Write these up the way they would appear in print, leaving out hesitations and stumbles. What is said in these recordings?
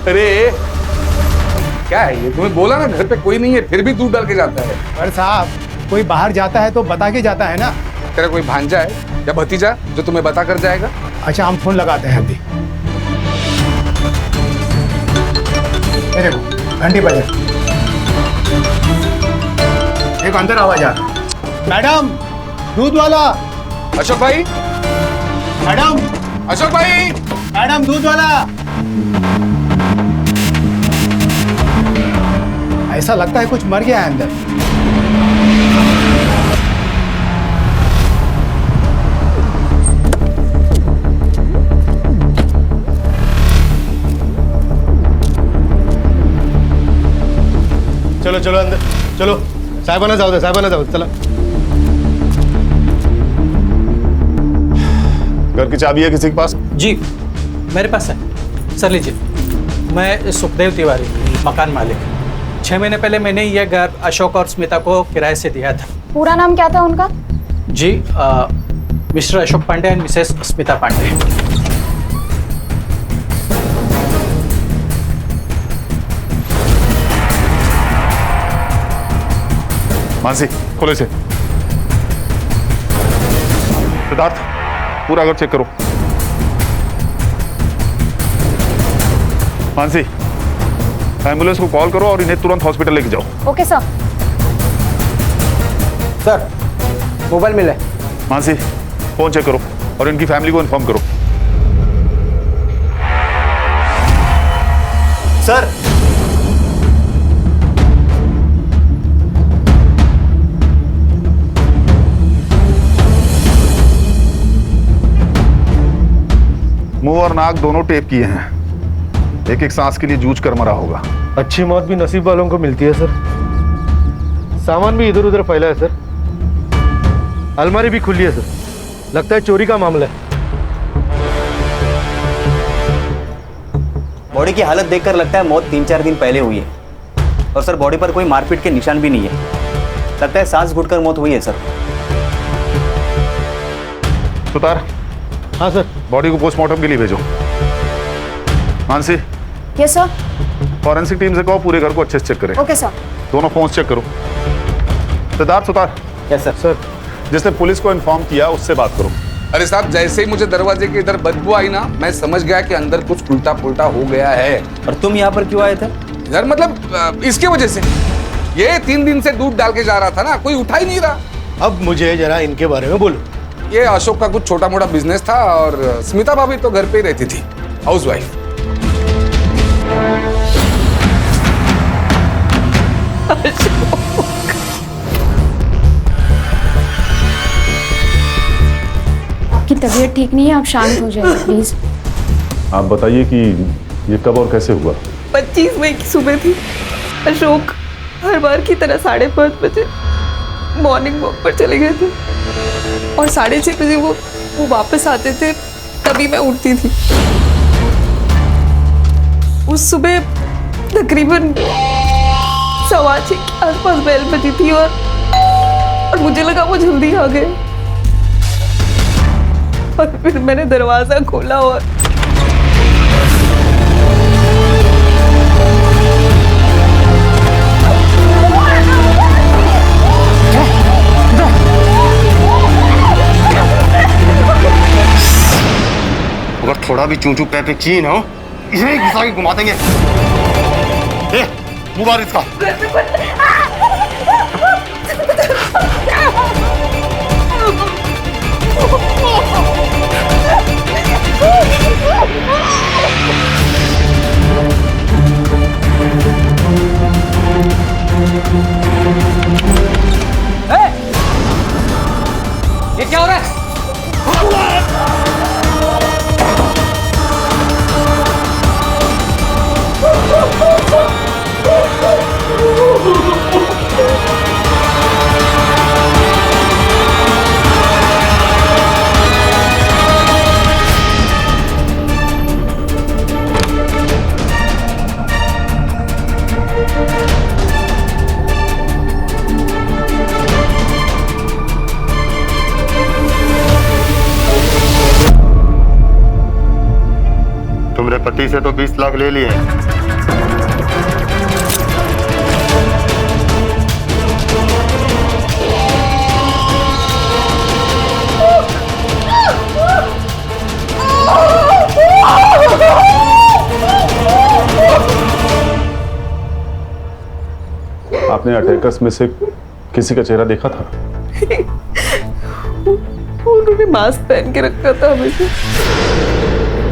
अरे क्या है ये? तुम्हें बोला ना घर पे कोई नहीं है, फिर भी दूध डाल के जाता है। पर साहब कोई बाहर जाता है तो बता के जाता है ना। तेरा कोई भांजा है या भतीजा जो तुम्हें बता कर जाएगा? अच्छा हम फोन लगाते हैं अभी। ये देखो घंटी बजे, एक अंदर आवाज आ रहा। मैडम दूध वाला। अशोक भाई, मैडम, अशोक भाई, मैडम दूध वाला। ऐसा लगता है कुछ मर गया है अंदर। चलो चलो अंदर चलो, साहेबाना जाऊ दे, साहेबाना जाऊ दे, चला। घर की चाबी है किसी के पास? जी मेरे पास है सर, लीजिए। मैं सुखदेव तिवारी, मकान मालिक। 6 महीने पहले मैंने यह घर अशोक और स्मिता को किराए से दिया था। पूरा नाम क्या था उनका? जी Mister Ashok Pande and Mrs Smita Pande. Mansi खोले से। सिद्धार्थ पूरा घर चेक करो। मानसी एम्बुलेंस को कॉल करो और इन्हें तुरंत हॉस्पिटल लेके जाओ। Okay sir. सर मोबाइल मिला है। मानसी फोन चेक करो और इनकी फैमिली को इन्फॉर्म करो। सर मुंह और नाक दोनों टेप किए हैं। एक एक सांस के लिए जूझ कर मरा होगा। अच्छी मौत भी नसीब वालों को मिलती है सर। सामान भी इधर उधर फैला है सर। अलमारी भी खुली है सर, लगता है चोरी का मामला है। बॉडी की हालत देखकर लगता है मौत 3-4 दिन पहले हुई है। और सर बॉडी पर कोई मारपीट के निशान भी नहीं है। लगता है सांस घुटकर मौत हुई है सर। सुतार। हाँ सर। बॉडी को पोस्टमार्टम के लिए भेजो। Mansi. Yes sir. Forensic team से कहो पूरे घर को अच्छे से चेक करें। Okay sir. दोनों फोन्स चेक करो। Siddharth Sutar. Yes sir. Sir जिसने पुलिस को इन्फॉर्म किया उससे बात करो। अरे साहब जैसे ही मुझे दरवाजे के इधर बदबू आई ना, मैं समझ गया कि अंदर कुछ उल्टा पुल्टा हो गया है। और तुम यहाँ पर क्यों आए थे? इधर मतलब इसकी वजह से। ये 3 दिन से दूध डाल के जा रहा था ना, कोई उठा ही नहीं रहा। अब मुझे जरा इनके बारे में बोलो। ये अशोक का कुछ छोटा मोटा बिजनेस था और स्मिता भाभी तो घर पे ही रहती थी, हाउसवाइफ। आपकी तबीयत ठीक नहीं है, आप शांत हो जाइए प्लीज। आप बताइए कि ये कब और कैसे हुआ? 25 मई की सुबह थी। अशोक हर बार की तरह 5:30 बजे मॉर्निंग वॉक पर चले गए थे और 6:30 बजे वो वापस आते थे, तभी मैं उठती थी। उस सुबह तकरीबन 6:15 के आसपास बेल बजी थी और मुझे लगा वो जल्दी आ गए। और फिर मैंने दरवाजा खोला और अगर थोड़ा भी चूचू पे चीन हो, इसे घुसा के घुमा देंगे। मुबारक इसका। ये क्या हो रहा है? पति से तो 20 लाख ले लिए। आपने अटैकर्स में से किसी का चेहरा देखा था? उन्होंने मास्क पहन के रखा था हमेशा।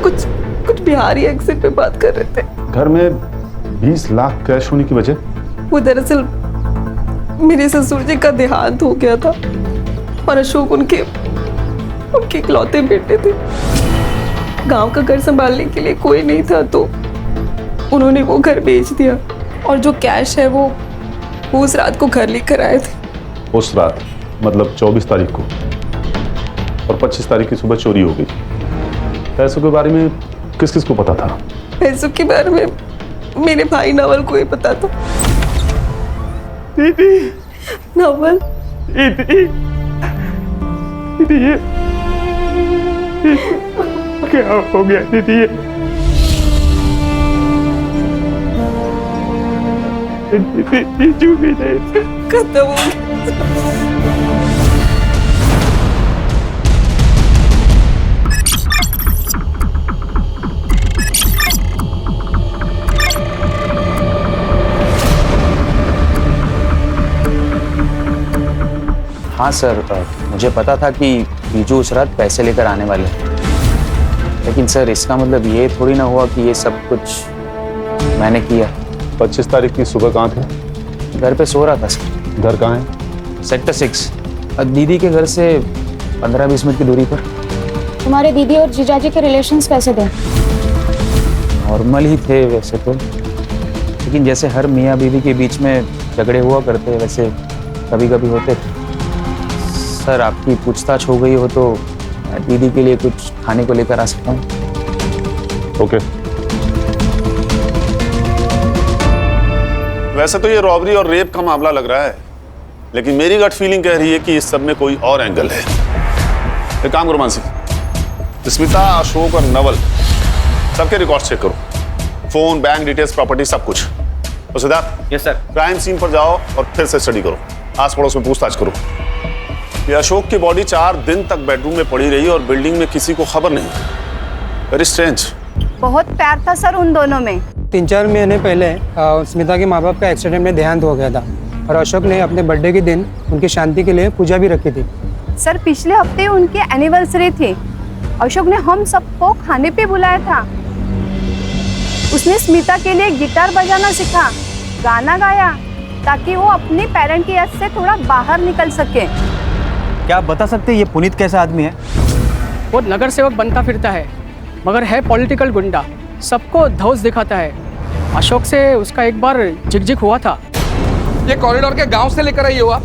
कुछ बिहारी एक्सेंट में बात कर रहे थे। घर में 20 लाख कैश होने की वजह? वो दरअसल मेरे ससुर जी का देहांत हो गया था और अशोक उनके इकलौते बेटे थे। गांव का घर संभालने के लिए कोई नहीं था तो उन्होंने वो घर बेच दिया और जो कैश है वो उस रात को घर लेकर आए थे। उस रात मतलब 24 तारीख को, और 25 तारीख की सुबह चोरी हो गई। पैसों के बारे में किस किस को पता था? पैसों के बारे में मेरे भाई नवल को ही पता था। दीदी, नवल, दीदी, दीदी ये क्या हो गया दीदी? ये जो भी नहीं खत्म हो गया। हाँ सर, मुझे पता था कि बीजू उस रात पैसे लेकर आने वाले हैं। लेकिन सर इसका मतलब ये थोड़ी ना हुआ कि ये सब कुछ मैंने किया। 25 तारीख की सुबह कहाँ थे? घर पे सो रहा था सर। घर कहाँ है? सेक्टर 6, दीदी के घर से 15-20 मिनट की दूरी पर। तुम्हारे दीदी और जीजाजी के रिलेशंस कैसे थे? नॉर्मल ही थे वैसे तो, लेकिन जैसे हर मियाँ बीवी के बीच में झगड़े हुआ करते वैसे कभी कभी होते थे। सर आपकी पूछताछ हो गई हो तो दीदी के लिए कुछ खाने को लेकर आ सकता हूँ? ओके। वैसे तो ये रॉबरी और रेप का मामला लग रहा है, लेकिन मेरी गट फीलिंग कह रही है कि इस सब में कोई और एंगल है। एक काम करो मानसी, स्मिता, अशोक और नवल सबके रिकॉर्ड चेक करो, फोन, बैंक डिटेल्स, प्रॉपर्टी, सब कुछ। और Siddharth, yes sir. Crime scene पर जाओ और फिर से स्टडी करो, आस पड़ोस में पूछताछ करो। ये अशोक की बॉडी 4 दिन तक बेडरूम में पड़ी रही और बिल्डिंग में किसी को खबर नहीं। Very strange. बहुत प्यार था सर उन दोनों में। 3-4 महीने पहले स्मिता के माँ बाप का एक्सीडेंट में देहांत हो गया था और अशोक ने अपने बर्थडे के दिन उनकी शांति के लिए पूजा भी रखी थी। सर पिछले हफ्ते उनकी एनिवर्सरी थी। अशोक ने हम सबको खाने पे बुलाया था। उसने स्मिता के लिए गिटार बजाना सीखा, गाना गाया ताकि वो अपने पेरेंट की याद से थोड़ा बाहर निकल सके। क्या आप बता सकते हैं ये पुनीत कैसा आदमी है? वो नगर सेवक बनता फिरता है मगर है पॉलिटिकल गुंडा, सबको धौस दिखाता है। अशोक से उसका एक बार झिकझिक हुआ था। ये कॉरिडोर के गांव से लेकर आई हुआ,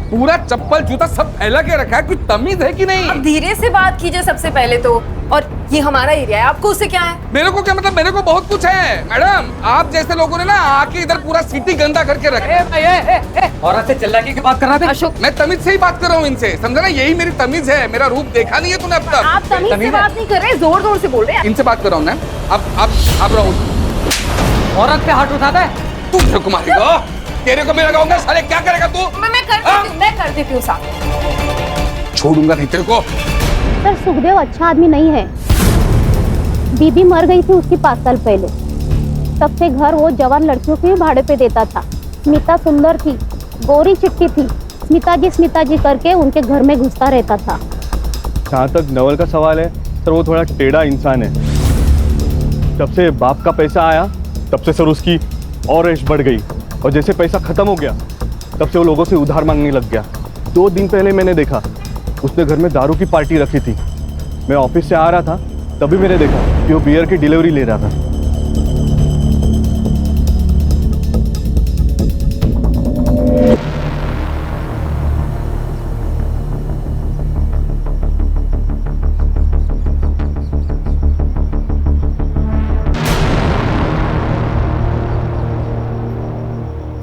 पूरा चप्पल जूता सब फैला के रखा है। कुछ तमीज है कि नहीं? अब धीरे से बात कीजिए सबसे पहले तो। और ये हमारा एरिया है, आपको उससे क्या है? मेरे को क्या मतलब? मेरे को बहुत कुछ है मैडम। आप जैसे लोगों ने ना आके इधर पूरा सिटी गंदा करके रखा। औरत से चिल्लाने की बात कर रहा था अशोक, मैं तमीज से ही बात कर रहा हूँ इनसे, समझा ना? यही मेरी तमीज है। मेरा रूप देखा नहीं है तूने अब तक? आप तमीज से बात नहीं कर रहे, जोर जोर से बोल रहे हैं। इनसे बात कर रहा हूँ ना। अब रहो। औरत पे हाथ उठाता है तू मेरे को मारेगा? तेरे को मैं लगाऊंगा साले। क्या करेगा तू? मैं कर देती हूँ साथ। छोड़ूंगा नहीं तेरे को। सर सुखदेव अच्छा आदमी नहीं है। बीबी मर गई थी उसकी 5 साल पहले। तब से घर वो जवान लड़कियों के भाड़े पे देता था। स्मिता सुंदर थी, गोरी चिट्टी थी। स्मिता जी करके उनके घर में घुसता रहता था। जहाँ तक नवल का सवाल है सर, वो थोड़ा टेढ़ा इंसान है। जब से बाप का पैसा आया तब से सर उसकी और ऐश बढ़ गई, और जैसे पैसा खत्म हो गया तब से वो लोगों से उधार मांगने लग गया। 2 दिन पहले मैंने देखा उसने घर में दारू की पार्टी रखी थी। मैं ऑफिस से आ रहा था तभी मैंने देखा कि वो बियर की डिलीवरी ले रहा था।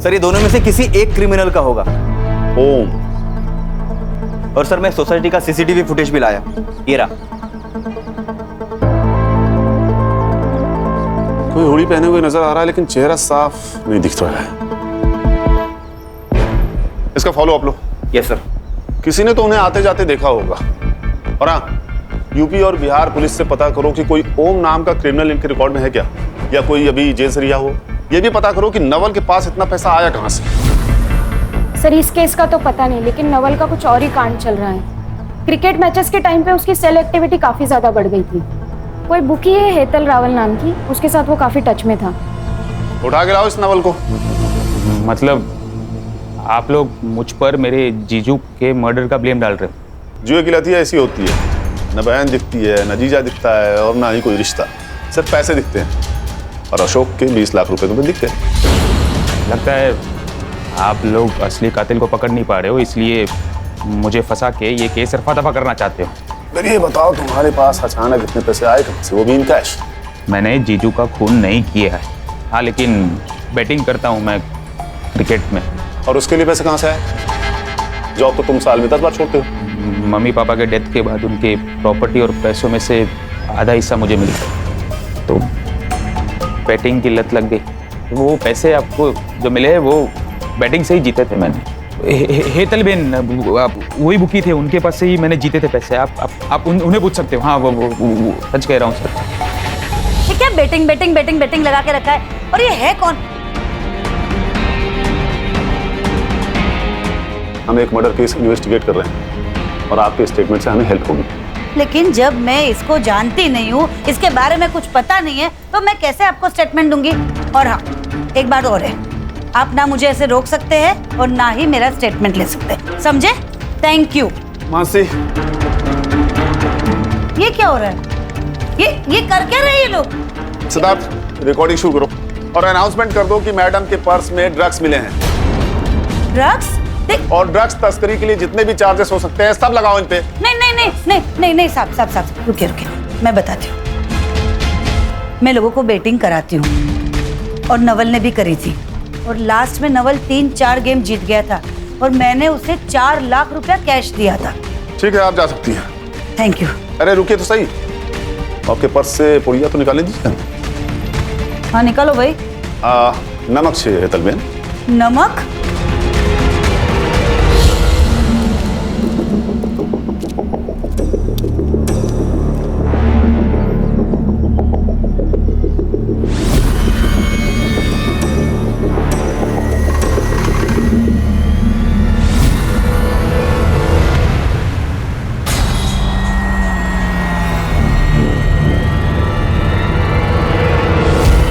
सर ये दोनों में से किसी एक क्रिमिनल का होगा। ओम। और सर मैं सोसाइटी का सीसीटीवी फुटेज भी लाया, ये रहा। कोई हुडी पहने हुए नजर आ रहा है, लेकिन चेहरा साफ नहीं दिख रहा है। इसका फॉलो अप लो। Yes sir. किसी ने तो उन्हें आते जाते देखा होगा। और हाँ, यूपी और बिहार पुलिस से पता करो कि कोई ओम नाम का क्रिमिनल इनके रिकॉर्ड में है क्या, या कोई अभी जेल से रिहा हो। यह भी पता करो कि नवल के पास इतना पैसा आया कहां से। सर इस केस का तो पता नहीं, लेकिन नवल का कुछ और ही कांड चल रहा है। क्रिकेट मैचेस के टाइम पे उसकी सेल एक्टिविटी काफी ज्यादा बढ़ गई थी। कोई बुकी है हेतल रावल नाम की, उसके साथ वो काफी टच में था। उठा के लाओ इस नवल को। मतलब आप लोग मुझ पर मेरे जीजू के मर्डर का ब्लेम डाल रहे हो? जुए की लती ऐसी होती है, न बहन दिखती है, न जीजा दिखता है, और ना ही कोई रिश्ता, सिर्फ पैसे दिखते हैं। और अशोक के 20 लाख रुपए तुम्हें दिखते हैं। लगता है आप लोग असली कातिल को पकड़ नहीं पा रहे हो, इसलिए मुझे फंसा के ये केस रफा दफा करना चाहते हो। फिर ये बताओ, तुम्हारे पास अचानक इतने पैसे आए कहां से, वो भी इन कैश? मैंने जीजू का खून नहीं किया है, हाँ, लेकिन बैटिंग करता हूँ मैं क्रिकेट में। और उसके लिए पैसे कहाँ से आए? जॉब तो तुम साल में 10 बार छोड़ते हो। मम्मी पापा के डेथ के बाद उनके प्रॉपर्टी और पैसों में से आधा हिस्सा मुझे मिल गया, तो बैटिंग की लत लग गई। वो पैसे आपको जो मिले हैं वो बैटिंग से ही जीते थे मैंने। हेतल बेन वही बुकी थे, उनके पास से ही मैंने जीते थे पैसे। आप उन्हें पूछ सकते हो। हाँ, वो सच कह रहा हूँ सर। ये क्या बैटिंग बैटिंग बैटिंग बैटिंग लगा के रखा है? और ये है कौन? हम एक मर्डर केस इन्वेस्टिगेट कर रहे हैं और आपके स्टेटमेंट से हमें हेल्प होगी। लेकिन जब मैं इसको जानती नहीं हूँ, इसके बारे में कुछ पता नहीं है, तो मैं कैसे आपको स्टेटमेंट दूंगी? और हाँ, एक बात और है, आप ना मुझे ऐसे रोक सकते हैं और ना ही मेरा स्टेटमेंट ले सकते हैं, समझे? Thank you. मासी, ये क्या हो रहा है? ये कर क्या रहे हैं ये लोग? सिद्धार्थ, रिकॉर्डिंग शुरू करो और अनाउंसमेंट कर दो कि मैडम के पर्स में ड्रग्स मिले हैं। ड्रग्स? और ड्रग्स तस्करी के लिए जितने भी चार्जेस हो सकते हैं सब लगाओ इन पे। नहीं साहब रुकिए, मैं बताती हूँ। मैं लोगों को बेटिंग कराती हूँ और नवल ने भी करी थी, और लास्ट में नवल 3-4 गेम जीत गया था और मैंने उसे 4 लाख रुपया कैश दिया था। ठीक है, आप जा सकती हैं। Thank you. अरे रुकिए तो सही, आपके पर्स से पुड़िया तो निकालने दीजिए। हाँ निकालो भाई। नमक चाहिए हेतल बेन। नमक?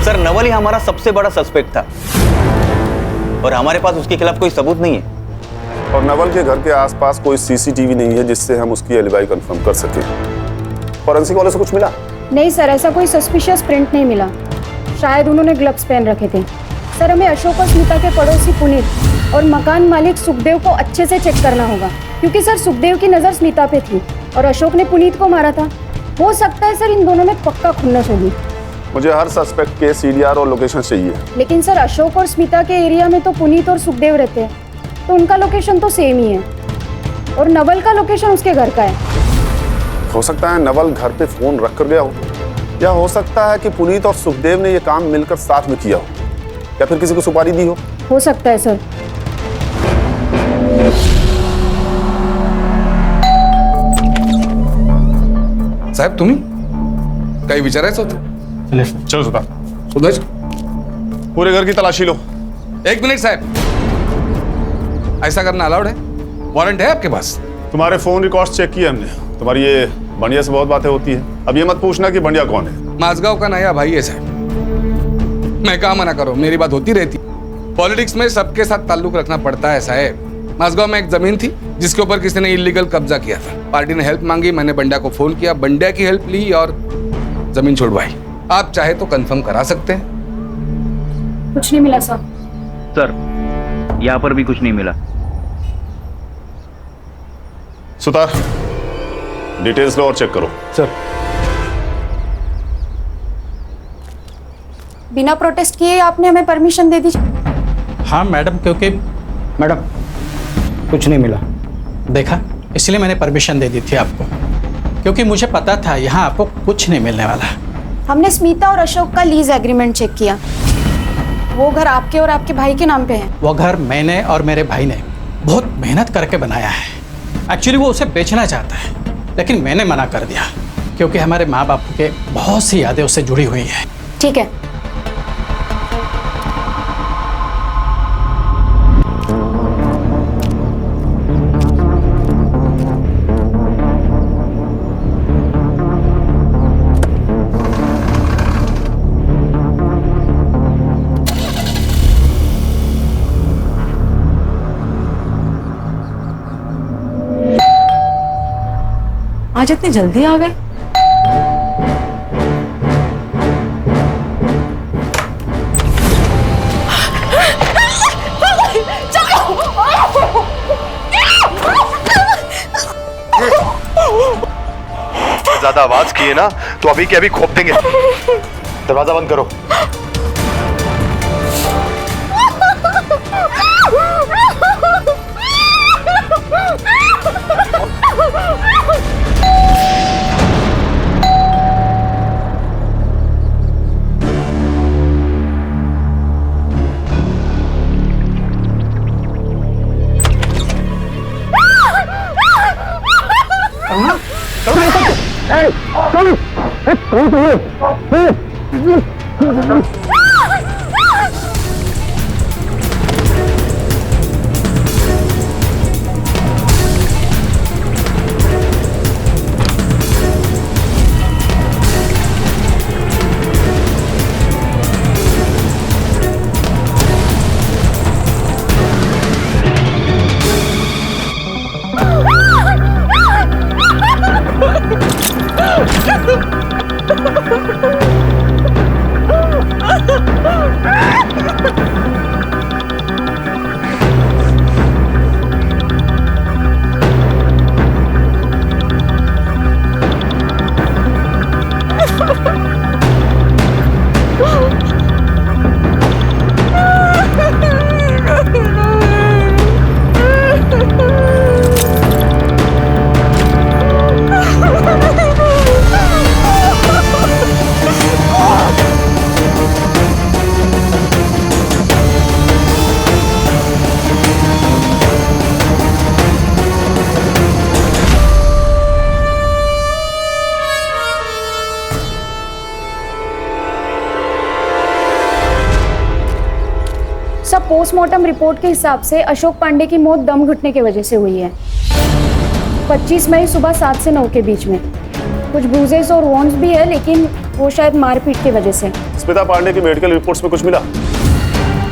सर, नवल ही हमारा सबसे बड़ा सस्पेक्ट था और हमारे पास उसके खिलाफ कोई सबूत नहीं है। और नवल के घर के आसपास कोई सीसीटीवी नहीं है जिससे हम उसकी एलिबाई कंफर्म कर सके। फॉरेंसिक वाले से कुछ मिला? नहीं सर, ऐसा कोई सस्पिशियस प्रिंट नहीं मिला। शायद उन्होंने ग्लव्स पहन रखे थे। सर हमें अशोक और स्मिता के पड़ोसी पुनीत और मकान मालिक सुखदेव को अच्छे से चेक करना होगा, क्योंकि सर सुखदेव की नज़र स्मिता पे थी और अशोक ने पुनीत को मारा था। हो सकता है सर इन दोनों में पक्का खुन्नस होगी। मुझे हर सस्पेक्ट के सीडीआर और लोकेशन चाहिए। लेकिन सर अशोक और स्मिता के एरिया में तो पुनीत और सुखदेव रहते हैं, तो उनका लोकेशन तो सेम ही है, और नवल का लोकेशन उसके घर का है। हो सकता है नवल घर पे फोन रख कर गया हो, या हो सकता है कि पुनीत और सुखदेव ने ये काम मिलकर साथ में किया हो, या फिर किसी को सुपारी दी हो सकता है सर। साहेब तुम्ही काही विचारायचं होतं? चलो सुदेश, पूरे घर की तलाशी लो। 1 मिनट साहब, ऐसा करना अलाउड है? वारंट है आपके पास? तुम्हारे फोन रिकॉर्ड्स चेक किए हमने, तुम्हारी ये बंडिया से बहुत बातें होती है। अब ये मत पूछना कि बंडिया कौन है। माझगांव का नया भाई है साहब। मैं कहा मना करो, मेरी बात होती रहती। पॉलिटिक्स में सबके साथ ताल्लुक रखना पड़ता है साहब। माझगांव में एक जमीन थी जिसके ऊपर किसी ने इलीगल कब्जा किया था। पार्टी ने हेल्प मांगी, मैंने बंडिया को फोन किया, बंडिया की हेल्प ली और जमीन छुड़वाई। आप चाहे तो कंफर्म करा सकते हैं। कुछ नहीं मिला सर। सर यहाँ पर भी कुछ नहीं मिला। सुतार, डिटेल्स लो और चेक करो। सर। बिना प्रोटेस्ट किए आपने हमें परमिशन दे दी? हाँ मैडम, क्योंकि मैडम कुछ नहीं मिला, देखा, इसलिए मैंने परमिशन दे दी थी आपको, क्योंकि मुझे पता था यहाँ आपको कुछ नहीं मिलने वाला। हमने स्मिता और अशोक का लीज एग्रीमेंट चेक किया। वो घर आपके और आपके भाई के नाम पे है। वो घर मैंने और मेरे भाई ने बहुत मेहनत करके बनाया है। एक्चुअली वो उसे बेचना चाहता है, लेकिन मैंने मना कर दिया क्योंकि हमारे माँ बाप के बहुत सी यादें उससे जुड़ी हुई हैं। ठीक है। आज इतनी जल्दी आ गए? ज्यादा आवाज किए ना तो अभी के अभी खोप देंगे। दरवाजा बंद करो। सब पोस्टमार्टम रिपोर्ट के हिसाब से अशोक पांडे की मौत दम घुटने की वजह से हुई है। 25 मई सुबह 7 से 9 के बीच में। कुछ ब्रूजेस और वॉन्ड्स भी है, लेकिन वो शायद मारपीट की वजह से। स्मिता पांडे की मेडिकल रिपोर्ट्स में कुछ मिला?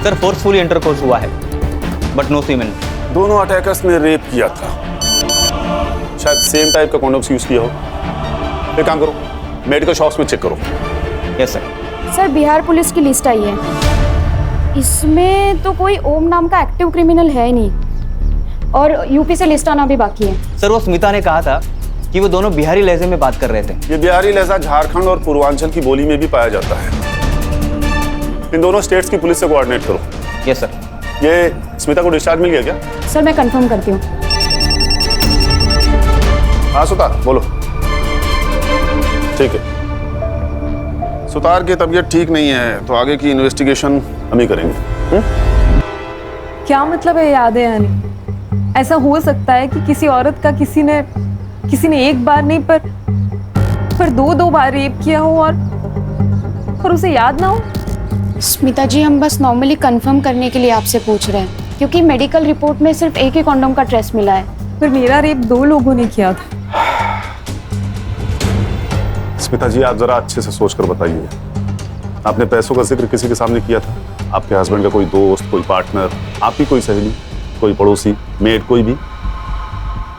सर फोर्सफुली इंटरकोर्स हुआ है, बट नो सीमेन। दोनों अटैकर्स ने रेप किया था, शायद सेम टाइप का कॉन्डोम्स यूज किया हो। एक काम करो, मेडिकल शॉप्स में चेक करो। Yes sir. Sir Bihar police की लिस्ट आई है, इसमें तो कोई ओम नाम का एक्टिव क्रिमिनल है नहीं, और यूपी से लिस्ट आना भी बाकी है। सर वो स्मिता ने कहा था कि वो दोनों बिहारी लहजे में बात कर रहे थे। ये बिहारी लहजा झारखंड और पूर्वांचल की बोली में भी पाया जाता है। इन दोनों स्टेट्स की पुलिस से कोऑर्डिनेट करो। Yes sir. ये स्मिता को डिस्चार्ज मिल गया क्या? सर मैं कंफर्म करती हूँ। हाँ सुतार बोलो। ठीक है, सुतार की तबीयत ठीक नहीं है तो आगे की इन्वेस्टिगेशन हम ही करेंगे। क्या मतलब है यादें आनी? ऐसा हो सकता है कि किसी औरत का किसी ने एक बार नहीं पर दो बार रेप किया हो और उसे याद ना हो? स्मिता जी, हम बस नॉर्मली कंफर्म करने के लिए आपसे पूछ रहे हैं, क्योंकि मेडिकल रिपोर्ट में सिर्फ एक ही कॉन्डोम का ट्रेस मिला है। पर मेरा रेप 2 लोगों ने किया था। स्मिता जी आप जरा अच्छे से सोच कर बताइए, आपने पैसों का जिक्र किसी के सामने किया था? आपके हस्बैंड का कोई दोस्त, कोई पार्टनर, आपकी कोई सहेली, कोई पड़ोसी, मेड, कोई भी?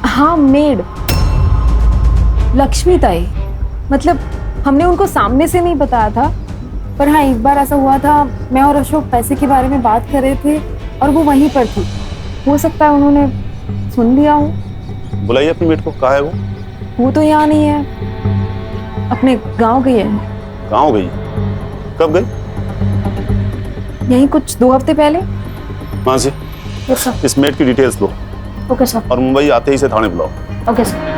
हाँ मेड, लक्ष्मी ताई। मतलब हमने उनको सामने से नहीं बताया था, पर हाँ एक बार ऐसा हुआ था, मैं और अशोक पैसे के बारे में बात कर रहे थे और वो वहीं पर थी। हो सकता है उन्होंने सुन लिया हो। बुलाइए अपनी मेड को। कहाँ है वो? वो तो यहाँ नहीं है, अपने गांव गई है। गांव गई? कब गई? यही कुछ 2 हफ्ते पहले। वहां से इस मेड की डिटेल्स लो। Okay sir. और मुंबई आते ही से थाने बुलाओ। Okay sir.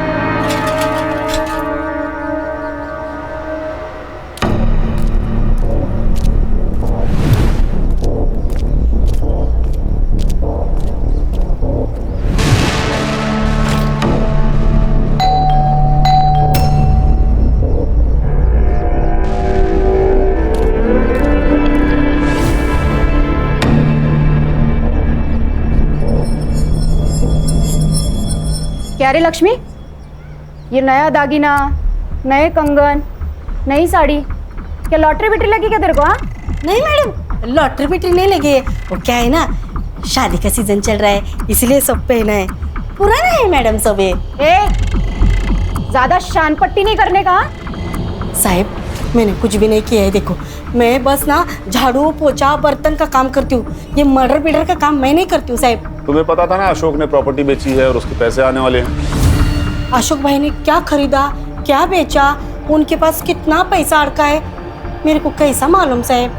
क्या रे लक्ष्मी, ये नया दागिना, नए कंगन, नई साड़ी, क्या लॉटरी बिटरी लगी क्या तेरे को? हाँ नहीं मैडम, लॉटरी बिटरी नहीं लगी है। वो क्या है ना, शादी का सीजन चल रहा है इसलिए सब पहना है। पुराना है मैडम सब ये। ज्यादा शान पट्टी नहीं करने का। साहब मैंने कुछ भी नहीं किया है, देखो मैं बस ना झाड़ू पोछा बर्तन का काम करती हूँ, ये मर्डर बिडर का काम मैं नहीं करती हूँ साहब। तुम्हें पता था ना अशोक ने प्रॉपर्टी बेची है और उसके पैसे आने वाले हैं। अशोक भाई ने क्या खरीदा क्या बेचा, उनके पास कितना पैसा अड़का है, मेरे को कैसा मालूम साहब।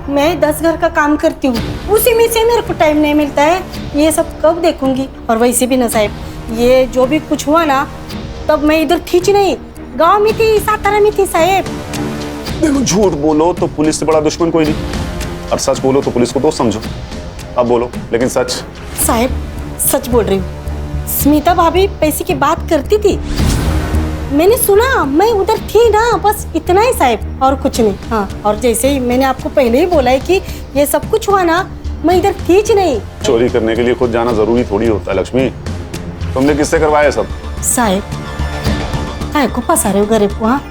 मैं 10 घर का काम करती हूँ, उसी में से मेरे को टाइम नहीं मिलता है, ये सब कब देखूंगी। और वैसे भी ना साहब, ये जो भी कुछ हुआ ना तब मैं इधर थी नहीं, गांव में थी, सातारा में थी साहब। देखो झूठ बोलो तो पुलिस से बड़ा दुश्मन कोई नहीं, और सच बोलो तो पुलिस को दोस्त समझो। अब बोलो लेकिन सच। साहब सच बोल रही हूँ, स्मिता भाभी पैसे की बात करती थी, मैंने सुना, मैं उधर थी ना, बस इतना ही साहब और कुछ नहीं। हाँ, और जैसे ही मैंने आपको पहले ही बोला है कि ये सब कुछ हुआ ना, मैं इधर थी नहीं। चोरी करने के लिए खुद जाना जरूरी थोड़ी होता है लक्ष्मी, तुमने किससे करवाया सब? साहब काय को फंसा रहे हो गरीब को? हाँ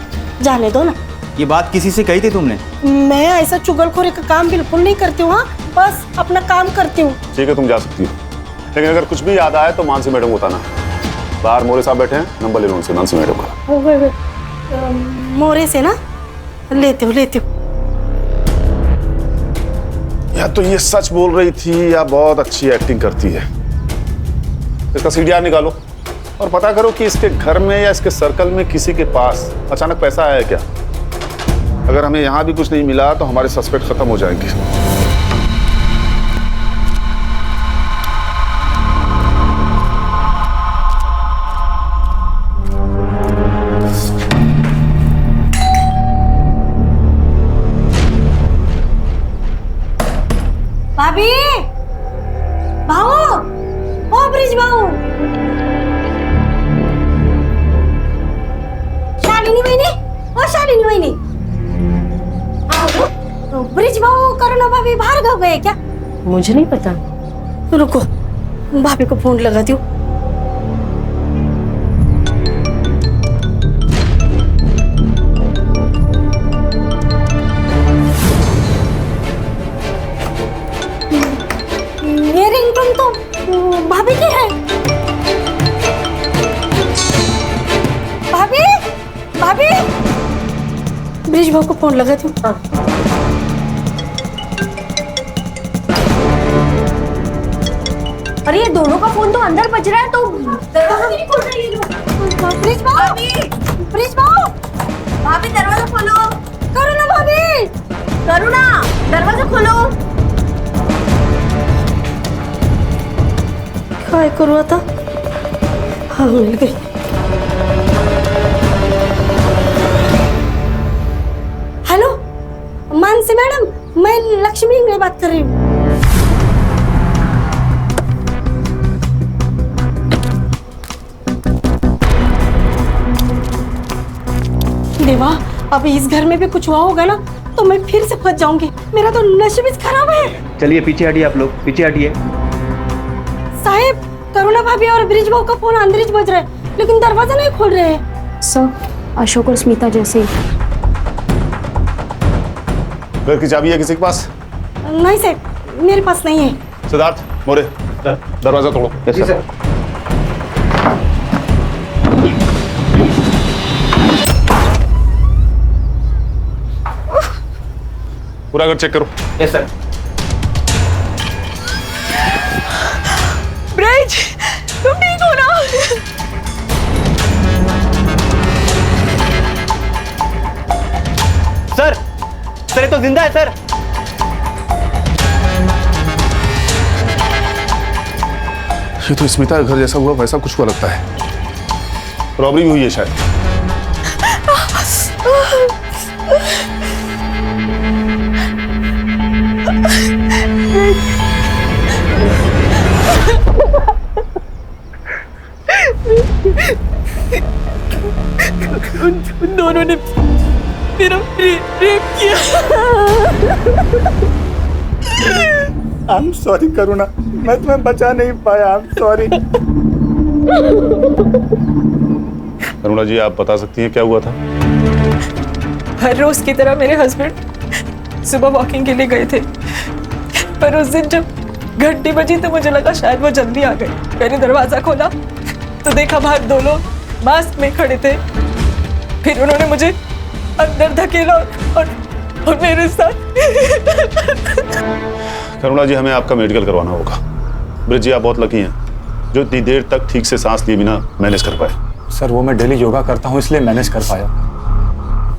जाने दो ना। ये बात किसी से कही थी तुमने? मैं ऐसा चुगलखोरी का काम बिल्कुल नहीं करती हूँ, हाँ बस अपना काम करती हूँ। ठीक है तुम जा सकती हो, लेकिन अगर कुछ भी याद आए तो मानसी मैडम को बताना। बाहर मोरे साहब बैठे हैं, नंबर ले लो उनसे, मानसी मैडम का। मोरे से ना लेते हो। या तो ये सच बोल रही थी या बहुत अच्छी एक्टिंग करती है। इसका सीडीआर निकालो और पता करो कि इसके घर में या इसके सर्कल में किसी के पास अचानक पैसा आया है क्या। अगर हमें यहाँ भी कुछ नहीं मिला तो हमारे सस्पेक्ट खत्म हो जाएंगे। भाभी, भाऊ, ओ ब्रिज भाऊ, शालिनी वहिनी, ओ शालिनी वहिनी, आओ, ब्रिज भाऊ करुणा भाभी बाहर गाँव गए क्या? मुझे नहीं पता। रुको भाभी को फोन लगाती हूँ। ये रिंगटोन तो भाभी की है। भाभी, भाभी, ब्रिज भाऊ को फोन लगाती हूँ। अरे ये दोनों का फोन तो अंदर बज रहा है, तो ब्रिज भाऊ, ब्रिज भाऊ, भाभी दरवाजा खोलो। करुणा भाभी, करुणा दरवाजा खोलो। काय करू आता? हाँ मिल गई। हेलो मानसी मैडम, मैं लक्ष्मी इंगले बात कर रही हूँ। देवा, अब इस घर में भी कुछ हुआ होगा ना तो मैं फिर से फंस जाऊंगी, मेरा तो नसीब खराब है। चलिए पीछे हटिए, आप लोग पीछे हटिए। साहब करुणा भाभी और ब्रिज भाऊ का फोन अंदर ही बज रहा है, लेकिन दरवाजा नहीं खोल रहे हैं। सर अशोक और स्मिता जैसे। घर की चाबी है किसी के पास? नहीं सर, मेरे पास नहीं है। सिद्धार्थ, मोरे, दरवाजा तोड़ो। Yes sir. पूरा घर चेक करो। Yes sir. ब्रिज, तुम ठीक हो ना? सर, सर ये तो जिंदा है सर। ये तो स्मिता के घर जैसा हुआ वैसा कुछ हुआ लगता है। रॉबरी भी हुई है शायद। उन दोनों ने मेरा रेप किया। I'm sorry करुणा, मैं तुम्हें बचा नहीं पाया। I'm sorry। करुणा जी, आप बता सकती हैं क्या हुआ था? हर रोज की तरह मेरे हस्बैंड सुबह वॉकिंग के लिए गए थे, पर उस दिन जब घंटी बजी तो मुझे लगा शायद वो जल्दी आ गए। मैंने दरवाजा खोला तो देखा बाहर 2 लोग मास्क में खड़े थे। फिर उन्होंने मुझे अंदर धकेला और मेरे साथ। करुणा जी, हमें आपका मेडिकल करवाना होगा। ब्रिज जी, आप बहुत लकी हैं जो इतनी देर तक ठीक से सांस लिए बिना मैनेज कर पाए। सर वो मैं डेली योगा करता हूँ इसलिए मैनेज कर पाया,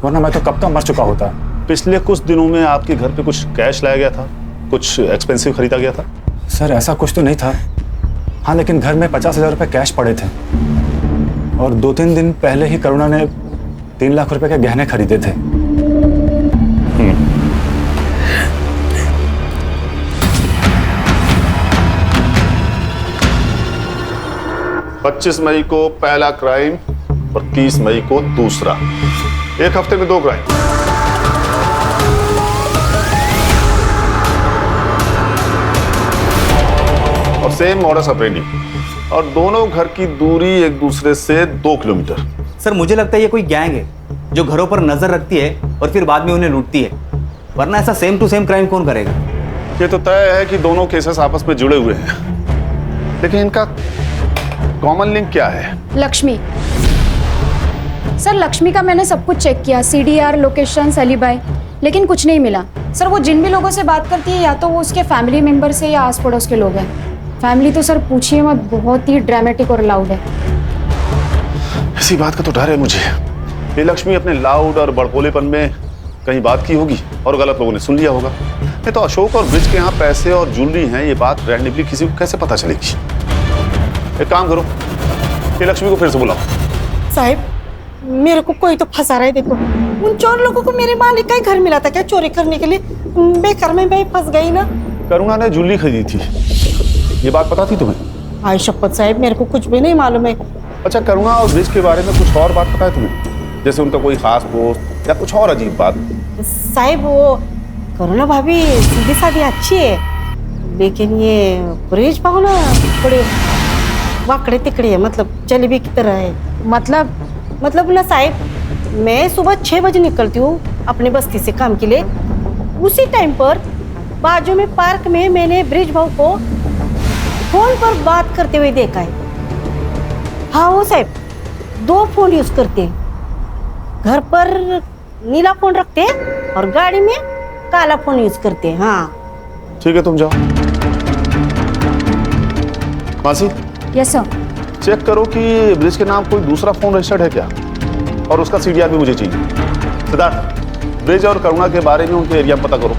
वरना मैं तो कब का मर चुका होता। पिछले कुछ दिनों में आपके घर पे कुछ कैश लाया गया था, कुछ एक्सपेंसिव खरीदा गया था? सर ऐसा कुछ तो नहीं था, हाँ लेकिन घर में 50,000 रुपये कैश पड़े थे और 2-3 दिन पहले ही करुणा ने 3 लाख रुपए के गहने खरीदे थे। 25 मई को पहला क्राइम और 30 मई को दूसरा। 1 हफ्ते में 2 क्राइम। और सेम मॉडस ऑपरेंडी, और दोनों घर की दूरी एक दूसरे से 2 किलोमीटर। सर मुझे लगता है ये कोई गैंग है जो घरों पर नजर रखती है और फिर बाद में उन्हें लूटती है, वरना ऐसा सेम टू सेम क्राइम कौन करेगा? ये तो तय है कि दोनों केसेस आपस में जुड़े हुए हैं, लेकिन इनका कॉमन लिंक क्या है? लक्ष्मी। सर लक्ष्मी का मैंने सब कुछ चेक किया, CDR, लोकेशन, एलिबाई, लेकिन कुछ नहीं मिला। सर वो जिन भी लोगों से बात करती है या तो वो उसके फैमिली मेंबर से या आस पड़ोस के लोग हैं। फैमिली तो सर पूछिए मत, बहुत ही ड्रामेटिक और लाउड है। इसी बात का तो डर है मुझे। ये लक्ष्मी अपने लाउड और बड़बोलेपन में कहीं बात की होगी और गलत लोगों ने सुन लिया होगा। नहीं तो अशोक और ब्रिज के यहाँ पैसे और ज्वेलरी हैं, ये बात रैंडमली किसी को कैसे पता चलेगी? एक काम करो, ये लक्ष्मी को फिर से बुलाओ। साहब मेरे को कोई तो फंसा रहा है। देखो उन 4 लोगों को मेरे मालिक का ही घर मिला था क्या चोरी करने के लिए? बेकार में मैं फंस गई ना। करुणा ने ज्वेलरी खरीदी थी, ये बात पता थी तुम्हें? हाय शपथ साहब, मेरे को कुछ भी नहीं मालूम है। अच्छा, करुणा और ब्रिज के बारे में कुछ और बात पता है तुम्हें? जैसे उनका कोई खास दोस्त या कुछ और अजीब बात? साहब वो करुणा भाभी सीधी सादी अच्छी है, लेकिन ये ब्रिज पाओ ना थोड़े वाकड़े तिकड़े है, मतलब जलेबी की तरह है। मतलब ना साहब, मैं सुबह 6 बजे निकलती हूँ अपने बस्ती से काम के लिए। उसी टाइम पर बाजू में पार्क में मैंने ब्रिज भाऊ को फोन पर बात करते हुए देखा है। हाँ वो साहब 2 फोन यूज करते हैं, घर पर नीला फोन रखते हैं और गाड़ी में काला फोन यूज करते हैं। हाँ ठीक है, तुम जाओ। मासी। Yes sir. चेक करो कि ब्रिज के नाम कोई दूसरा फोन रजिस्टर्ड है क्या, और उसका CDR भी मुझे चाहिए। सिद्धार्थ, ब्रिज और करुणा के बारे में उनके एरिया में पता करो।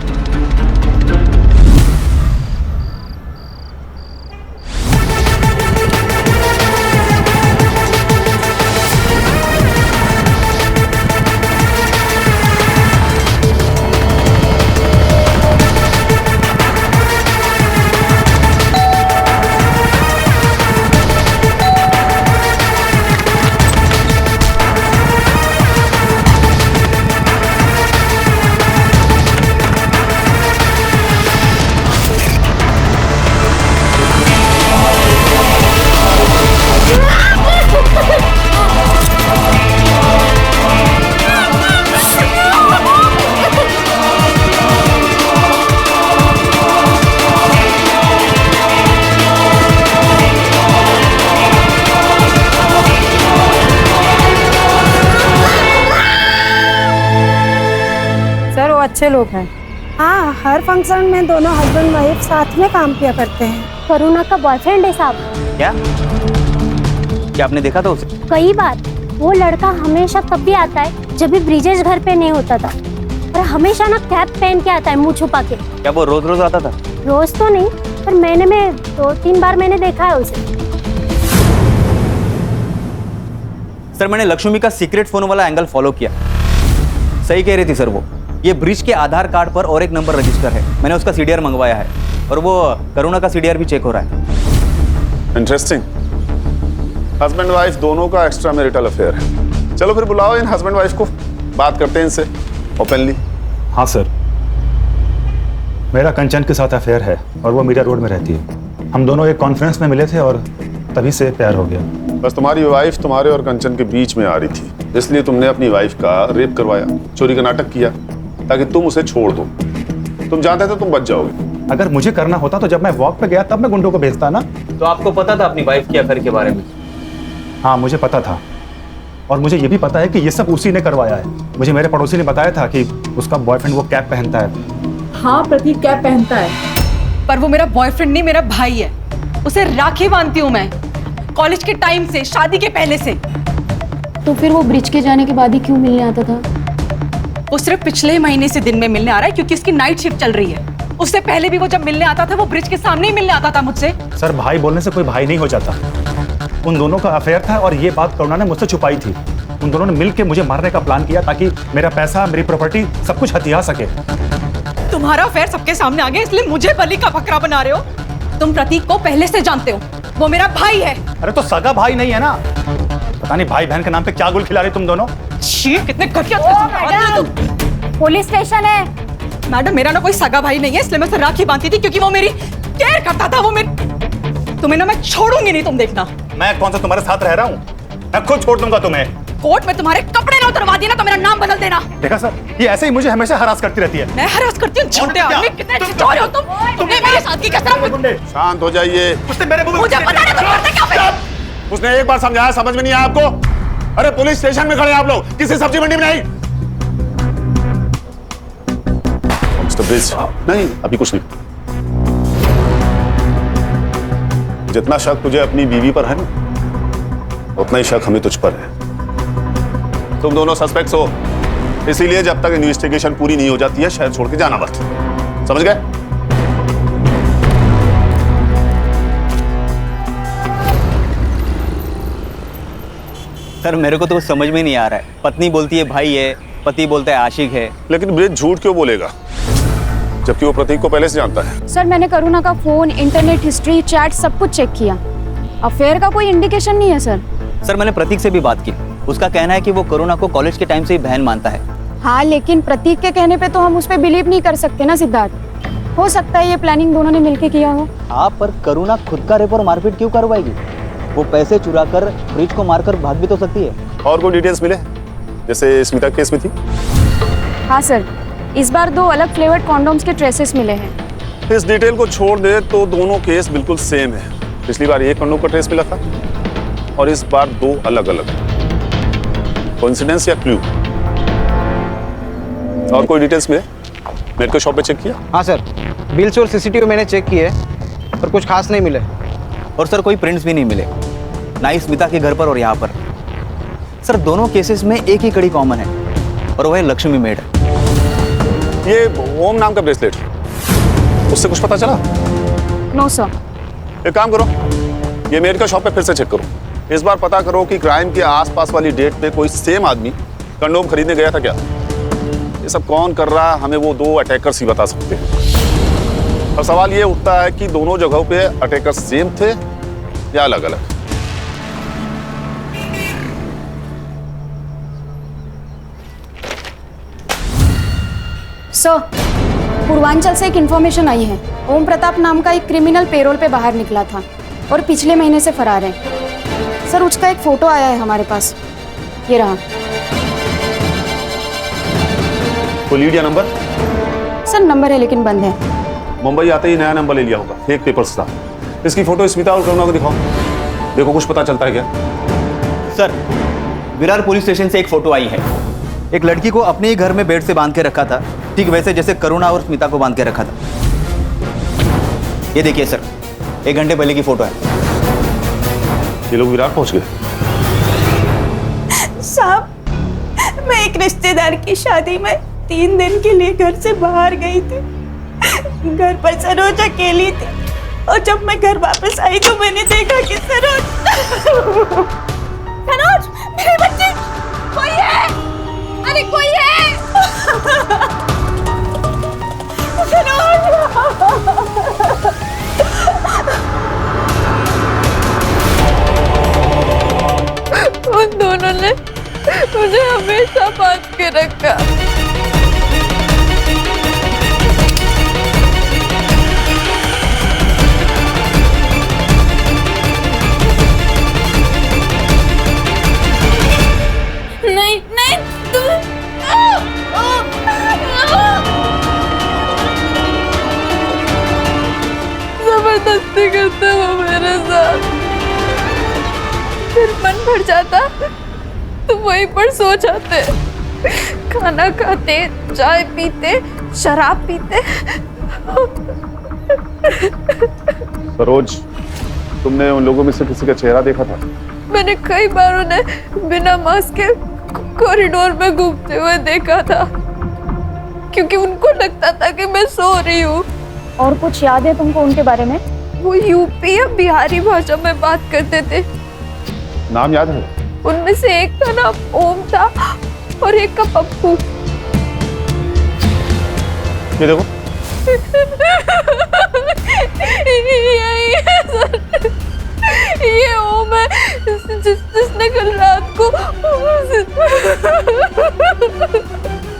अच्छे लोग हैं। हाँ, हर फंक्शन में दोनों हस्बैंड वाइफ साथ में काम किया करते हैं। करुणा का बॉयफ्रेंड है साहब। क्या आपने देखा था उसे? कई बार। वो लड़का हमेशा तब भी आता है जब भी ब्रिजेश घर पे नहीं होता था, और हमेशा ना कैप पहन के आता है, मुंह छुपा के। क्या वो रोज रोज आता था? रोज तो नहीं, पर महीने में 2-3 बार मैंने देखा है उसे। सर मैंने लक्ष्मी का सीक्रेट फोन वाला एंगल फॉलो किया। सही कह रही थी सर वो। ये ब्रिज के आधार कार्ड पर और एक नंबर रजिस्टर है, मैंने उसका CDR मंगवाया है, और वो करुणा का CDR भी चेक हो रहा है। इंटरेस्टिंग। हस्बैंड वाइफ दोनों का एक्स्ट्रा मैरिटल अफेयर है। चलो फिर बुलाओ इन हस्बैंड वाइफ को, बात करते हैं इनसे ओपनली। हाँ सर, मेरा कंचन के साथ अफेयर है और वो मीडिया रोड में रहती है। हम दोनों एक कॉन्फ्रेंस में मिले थे और तभी से प्यार हो गया। बस तुम्हारी वाइफ तुम्हारे और कंचन के बीच में आ रही थी, इसलिए तुमने अपनी वाइफ का रेप करवाया, चोरी का नाटक किया ताकि तुम उसे छोड़ दो। तुम जानते थे तुम बच जाओगे। अगर मुझे करना होता तो जब मैं वॉक पे गया तब मैं गुंडों को भेजता ना। तो आपको पता था अपनी वाइफ के अफेयर के बारे में? हाँ, मुझे पता था, और मुझे ये भी पता है कि ये सब उसी ने करवाया है। मुझे मेरे पड़ोसी ने बताया था कि उसका बॉयफ्रेंड वो कैप पहनता है। हाँ प्रतीक कैप पहनता है, पर वो मेरा बॉयफ्रेंड नहीं, मेरा भाई है। उसे राखी बांधती हूँ मैं, कॉलेज के टाइम से, शादी के पहले से। तो फिर वो ब्रिज के जाने के बाद ही क्यों मिलने आता था? वो सिर्फ पिछले महीने से दिन में मिलने आ रहा है क्योंकि उसकी नाइट शिफ्ट चल रही है। उससे पहले भी वो जब मिलने आता था वो ब्रिज के सामने ही मिलने आता था मुझसे। सर, भाई बोलने से कोई भाई नहीं हो जाता। उन दोनों का अफेयर था और ये बात करुणा ने मुझसे छुपाई थी। उन दोनों ने मिलकर मुझे मारने का प्लान किया ताकि मेरा पैसा, मेरी प्रॉपर्टी सब कुछ हथिया सके। तुम्हारा अफेयर सबके सामने आ गया इसलिए मुझे बलि का बकरा बना रहे हो। तुम प्रतीक को पहले से जानते हो, वो मेरा भाई है। अरे तो सगा भाई नहीं है ना? पता नहीं भाई बहन के नाम पे क्या गुल खिला रही तुम दोनों। कितने घटिया पुलिस स्टेशन है। मैडम, मेरा ना कोई सगा भाई नहीं है, इसलिए मैं उसे राखी बांधती थी क्योंकि वो मेरी केयर करता था। वो मेरी तुम्हें ना मैं छोड़ूंगी नहीं, तुम देखना। मैं कौन सा तुम्हारे साथ रह रहा हूँ? मैं खुद छोड़ दूंगा तुम्हें। कोर्ट में तुम्हारे कपड़े ना उतरवा दिए ना तो मेरा नाम बदल देना। देखा सर, ये ऐसे ही मुझे हमेशा हरास करती रहती है। मैं हरास करती हूँ? झूठे आदमी, कितने छिछोरे हो तुम। तुमने मेरे साथ की कसम। शांत हो जाइए। उसने मेरे मुंह मुझे पता नहीं तुम करते क्या फिर। उसने एक बार समझाया, समझ में नहीं आया आपको? अरे पुलिस स्टेशन में खड़े आप लोग, किसी सब्जी मंडी में नहीं। मिस्टर ब्रिज, नहीं अभी कुछ नहीं। जितना शक तुझे अपनी बीवी पर है ना, उतना ही शक हमें तुझ पर है। तुम दोनों सस्पेक्ट्स हो, इसीलिए जब तक इन्वेस्टिगेशन पूरी नहीं हो जाती है शहर छोड़ के जाना मत। समझ गए? सर, मेरे को तो समझ में नहीं आ रहा है। पत्नी बोलती है भाई है, पति बोलता है आशिक है। लेकिन ब्रिज झूठ क्यों बोलेगा जबकि वो प्रतीक को पहले से जानता है? सर, मैंने करुणा का फोन, इंटरनेट हिस्ट्री, चैट सब कुछ चेक किया। अफेयर का कोई इंडिकेशन नहीं है सर। सर, मैंने प्रतीक से भी बात की। उसका कहना है कि वो करुणा को कॉलेज के टाइम से ही बहन मानता है। हाँ, लेकिन प्रतीक के कहने पे तो हम उस पर बिलीव नहीं कर सकते ना सिद्धार्थ। हो सकता है ये प्लानिंग दोनों ने मिलके किया हो। हाँ, पर करुणा खुद का रेप और मारपीट क्यों करवाएगी? वो पैसे चुरा कर ब्रिज को मारकर भाग भी तो सकती है। और कोई डिटेल्स मिले जैसे स्मिता केस में थी? हाँ सर, इस बार 2 अलग फ्लेवर्ड कॉन्डोम्स के ट्रेसेस मिले हैं। इस डिटेल को छोड़ दे तो दोनों केस बिल्कुल सेम है। पिछली बार एक कंडोम का ट्रेस मिला था और इस बार 2 अलग अलग। कोइंसिडेंस या क्लू? और कोई डिटेल्स मिले? मेडिकल शॉप पे चेक किया? हाँ सर, बिल्स और सीसीटीवी मैंने चेक किए पर कुछ खास नहीं मिले। और सर, कोई प्रिंट्स भी नहीं मिले, ना ही स्मिता के घर पर और यहाँ पर। सर, दोनों केसेस में एक ही कड़ी कॉमन है और वह लक्ष्मी मेड। ये ओम नाम का ब्रेसलेट, उससे कुछ पता चला? No sir. एक काम करो, ये मेडिकल शॉप पे फिर से चेक करो। इस बार पता करो कि क्राइम के आसपास वाली डेट पे कोई सेम आदमी कंडोम खरीदने गया था क्या। ये सब कौन कर रहा है हमें वो 2 अटैकर्स ही बता सकते हैं। अब सवाल ये उठता है कि दोनों जगहों पे अटैकर्स सेम थे या अलग अलग। सर, पूर्वांचल से एक इन्फॉर्मेशन आई है। ओम प्रताप नाम का एक क्रिमिनल पेरोल पे बाहर निकला था और पिछले महीने से फरार है। सर, उसका एक फोटो आया है हमारे पास, ये रहा। कोई लीड या नंबर? सर, नंबर है लेकिन बंद है। मुंबई आते ही नया नंबर ले लिया होगा, फेक पेपर्स था। इसकी फोटो स्मिता और करुणा को दिखाओ, देखो कुछ पता चलता है क्या। सर, विरार पुलिस स्टेशन से एक फोटो आई है। एक लड़की को अपने ही घर में बेड से बांध के रखा था, ठीक वैसे जैसे करुणा और स्मिता को बांध के रखा था। ये देखिए सर, 1 घंटे पहले की फोटो है। ये लोग विरार पहुंच गए? साहब, मैं एक रिश्तेदार की शादी में 3 दिन के लिए घर से बाहर गई थी। घर पर सरोज अकेली थी और जब मैं घर वापस आई तो मैंने देखा कि सरोज मेरे बच्चे, कोई है, अरे कोई है। उन दोनों ने मुझे हमेशा बांध के रखा। पड़ जाता तो वहीं पर सो जाते, खाना खाते, चाय पीते, शराब पीते। सरोज, तुमने उन लोगों में से किसी का चेहरा देखा था? मैंने कई बार उन्हें बिना मास्क के कॉरिडोर में घूमते हुए देखा था, क्योंकि उनको लगता था कि मैं सो रही हूँ। और कुछ याद है तुमको उनके बारे में? वो यूपी या बिहारी भाषा में बात करते थे। नाम याद है? उनमें से एक का नाम ओम था और एक का पप्पू। ये देखो। यही है सर, ये ओम है जिसने कल रात को।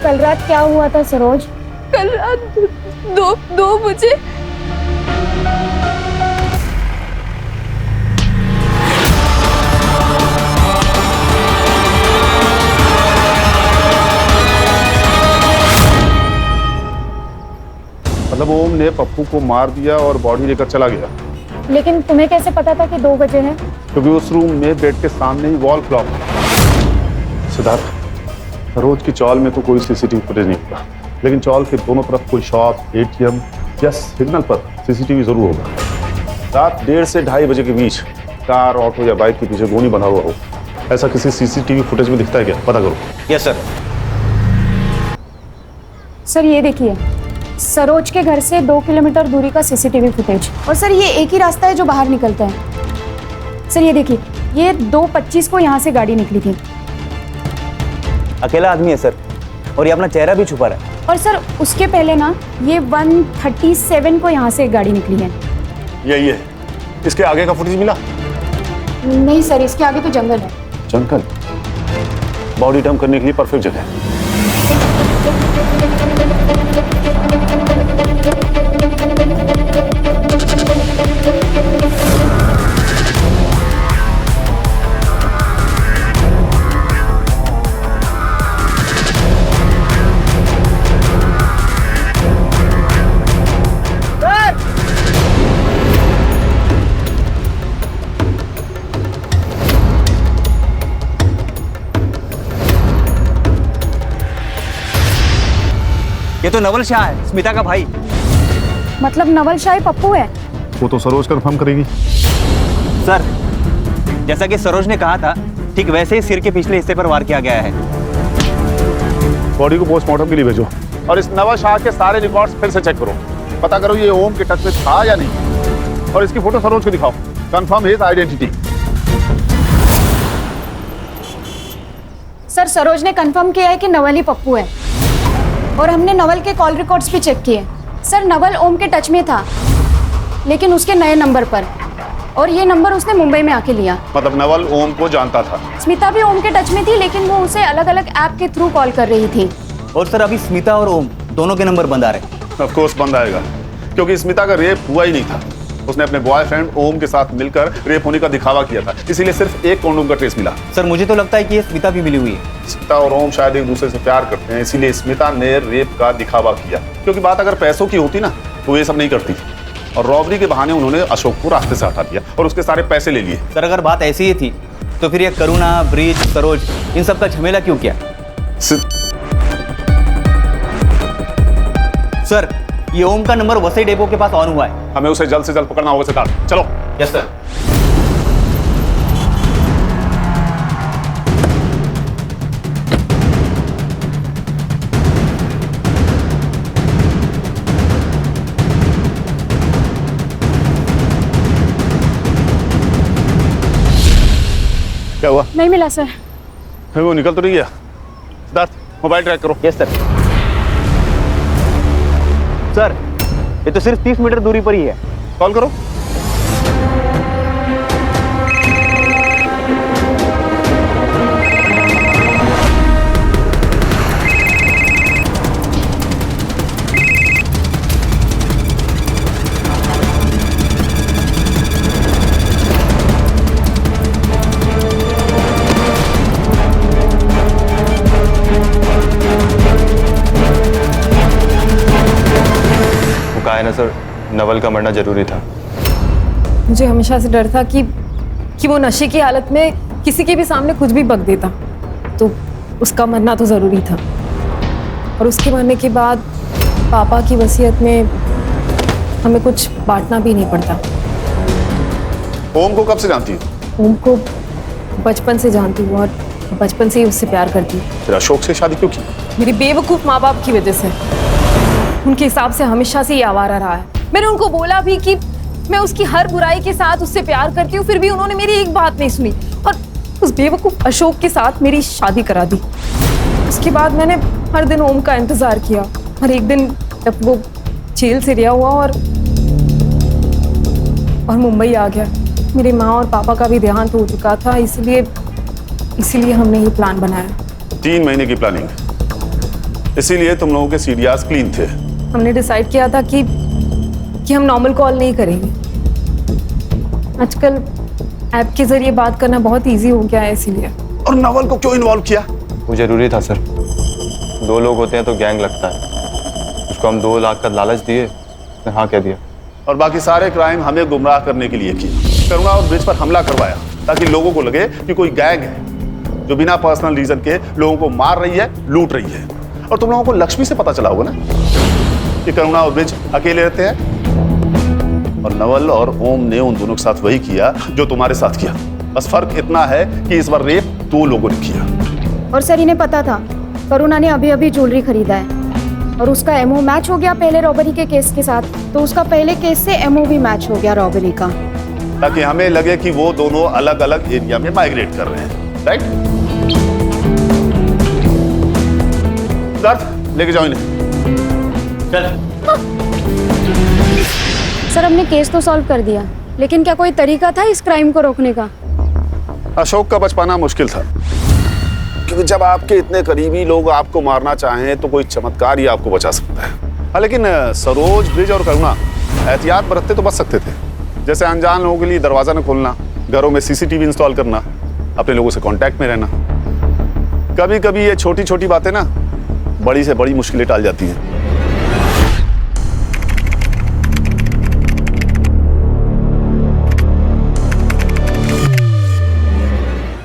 कल रात क्या हुआ था सरोज? कल रात 2 बजे मतलब ओम ने पप्पू को मार दिया और बॉडी लेकर चला गया। लेकिन तुम्हें कैसे पता था कि 2 बजे है? क्योंकि उस रूम में बेड के सामने ही वॉल क्लॉक है। सिद्धार्थ, सरोज की चौल में तो कोई सीसीटीवी फुटेज नहीं होगा, लेकिन चौल के दोनों तरफ कोई शॉप, एटीएम या सिग्नल पर सीसीटीवी जरूर होगा। रात 1:30 से 2:30 बजे के बीच कार, ऑटो या बाइक के पीछे गोनी बना हुआ हो, ऐसा किसी सीसीटीवी फुटेज में दिखता है क्या? पता करो। Yes sir. सर ये देखिए, सरोज के घर से 2 किलोमीटर दूरी का सीसीटीवी फुटेज। और सर ये एक ही रास्ता है जो बाहर निकलता है। सर ये देखिए, ये 2:25 को यहाँ से गाड़ी निकली थी। अकेला आदमी है सर, और ये अपना चेहरा भी छुपा रहा है। और सर उसके पहले ना, ये 1:37 को यहाँ से एक गाड़ी निकली है। यही है। इसके आगे का फुटेज मिला? नहीं सर, इसके आगे तो जंगल है। जंगल? बॉडी डंप करने के लिए परफेक्ट जगह है। ये तो नवल शाह है, स्मिता का भाई। मतलब नवल शाह पप्पू है? वो तो सरोज कंफर्म करेगी। सर, जैसा कि सरोज ने कहा था, ठीक वैसे ही सिर के पिछले हिस्से पर वार किया गया है। बॉडी को पोस्टमार्टम के लिए भेजो और इस नवाज शाह के सारे रिकॉर्ड्स फिर से चेक करो। पता करो ये ओम के टच में था या नहीं, और इसकी फोटो सरोज को दिखाओ। Confirm his identity. Sir Saroj ने कंफर्म किया है कि नवल ही पप्पू है, और हमने नवल के कॉल रिकॉर्ड्स भी चेक किए। सर नवल ओम के टच में था, लेकिन उसके नए नंबर पर, और ये नंबर उसने मुंबई में आके लिया। मतलब नवल ओम को जानता था। स्मिता भी ओम के टच में थी, लेकिन वो उसे अलग अलग ऐप के थ्रू कॉल कर रही थी। और सर अभी स्मिता और ओम दोनों के नंबर बंद आ रहे। ऑफ कोर्स बंद आएगा, क्योंकि स्मिता का रेप हुआ ही नहीं था। उसने अपने बॉयफ्रेंड ओम के साथ मिलकर रेप होने का दिखावा किया था, इसीलिए सिर्फ एक कॉन्डोम का ट्रेस मिला। सर मुझे तो लगता है कि ये स्मिता भी मिली हुई है। स्मिता और ओम शायद एक दूसरे से प्यार करते हैं, इसीलिए स्मिता ने रेप का दिखावा किया। क्योंकि बात अगर पैसों की होती ना, तो ये सब नहीं करती। और रॉबरी के बहाने उन्होंने अशोक को रास्ते से हटा दिया और उसके सारे पैसे ले लिए। सर अगर बात ऐसी ही थी, तो फिर ये करुणा, ब्रिज, सरोज, इन सब का झमेला क्यों किया? सर ये ओम का नंबर वसई डेपो के पास ऑन हुआ है। हमें उसे जल्द से जल्द पकड़ना होगा सिद्धार्थ। चलो। Yes sir. क्या हुआ? नहीं मिला सर। वो निकल तो नहीं गया? सिद्धार्थ मोबाइल ट्रैक करो। Yes sir. सर ये तो सिर्फ 30 मीटर दूरी पर ही है। कॉल करो। है ना सर, नवल का मरना जरूरी था। मुझे हमेशा से डर था कि वो नशे की हालत में किसी के भी सामने कुछ भी बक देता, तो उसका मरना तो ज़रूरी था। और उसके मरने के बाद पापा की वसीयत में हमें कुछ बांटना भी नहीं पड़ता। ओम को कब से जानती हो? ओम को बचपन से जानती हूँ और बचपन से ही उससे प्यार करती हूँ। फिर अशोक से शादी क्यों की? मेरी बेवकूफ़ माँ बाप की वजह से। उनके हिसाब से हमेशा से ही आवारा रहा है। मैंने उनको बोला भी कि मैं उसकी हर बुराई के साथ उससे प्यार करती हूँ, फिर भी उन्होंने मेरी एक बात नहीं सुनी और उस बेवकूफ़ अशोक के साथ मेरी शादी करा दी। उसके बाद मैंने हर दिन ओम का इंतज़ार किया और एक दिन जब वो जेल से रिहा हुआ और मुंबई आ गया, मेरी माँ और पापा का भी देहांत हो चुका था, इसीलिए हमने ये प्लान बनाया। 3 महीने की प्लानिंग, इसीलिए तुम लोगों के सीडीआरस क्लीन थे। हमने डिसाइड किया था कि हम नॉर्मल कॉल नहीं करेंगे। आजकल ऐप के जरिए बात करना बहुत इजी हो गया है, इसीलिए। और नवल को क्यों इन्वॉल्व किया? वो जरूरी था सर। 2 लोग होते हैं तो गैंग लगता है। उसको हम 2 लाख का लालच दिए, उसने हाँ कह दिया। और बाकी सारे क्राइम हमें गुमराह करने के लिए किए। करुणा और ब्रिज पर हमला करवाया ताकि लोगों को लगे कि कोई गैंग है जो बिना पर्सनल रीजन के लोगों को मार रही है, लूट रही है। और तुम लोगों को लक्ष्मी से पता चला होगा ना कि करुणा और ब्रिज अकेले रहते हैं, और नवल और ओम ने उन दोनों के साथ वही किया जो तुम्हारे साथ किया। बस फर्क इतना है कि इस बार रेप 2 लोगों ने किया। और सर इन्हें पता था करुणा ने अभी अभी ज्वेलरी खरीदा है और उसका एमओ मैच हो गया पहले रॉबरी के केस के साथ, तो उसका पहले केस से एमओ भी मैच हो गया रॉबरी का, ताकि हमें लगे कि वो दोनों अलग अलग एरिया में माइग्रेट कर रहे हैं। राइट? सिद्धार्थ लेके जाओ इन्हें। सर हमने केस तो सॉल्व कर दिया, लेकिन क्या कोई तरीका था इस क्राइम को रोकने का? अशोक का बच पाना मुश्किल था, क्योंकि जब आपके इतने करीबी लोग आपको मारना चाहें तो कोई चमत्कार ही आपको बचा सकता है। हाँ, लेकिन सरोज, ब्रिज और करुणा एहतियात बरतते तो बच सकते थे। जैसे अनजान लोगों के लिए दरवाजा न खोलना, घरों में सीसीटीवी इंस्टॉल करना, अपने लोगों से कांटेक्ट में रहना। कभी कभी ये छोटी छोटी बातें ना बड़ी से बड़ी मुश्किलें टाल जाती हैं।